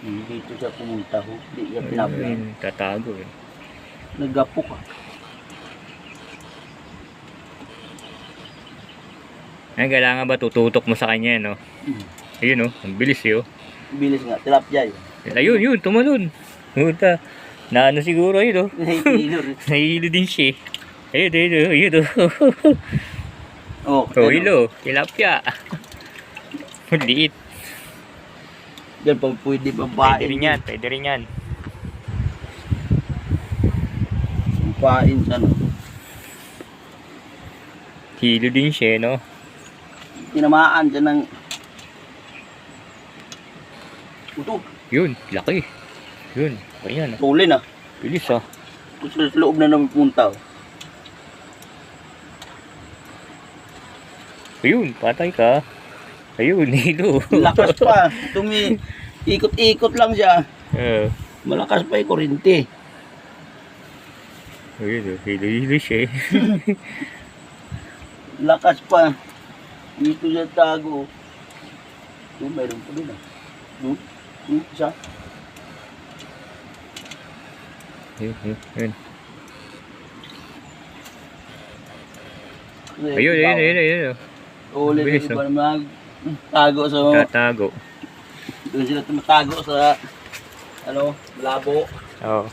Dito siya pumunta ho. Hindi siya pinapayan. Tatago eh. Nagapok ah. Ay, kailangan ba tututok mo sa kanya, no? Ayun, oh. Ang bilis, eh, oh. Bilis nga. Tilapia yun. Ayun, yun. Tumalon. Puta. Na ano siguro, ayun, oh. Nahihilo rin. Nahihilo din siya, eh. Ayun, ayun, ayun, oh. Oh, Oh, hilo. Tilapia. Liit. Yan pa pwede Pwede babae. rin yan. Pwede rin yan. Pain sa ano. Hilo din siya, no? Tinamaan siya ng uto. Yun. Laki. Yun. Ayan, ah. Tulin ah. Bilis, ah. Sa loob na naman punta. Oh. Ayun. Patay ka. Ayun. Hilo. Lakas pa. Ikot-ikot lang siya. Malakas pa yung kurente. Ayun, oh. Hilo siya, eh. Lakas pa. Dito siya tago. Doon, mayroon pa doon ah. Doon. Doon siya. Ayun. Ayun, ayun. Ulit Bilis, na ba tago sa... Tatago. Doon sila tumatago sa... Ano, labo. Oo.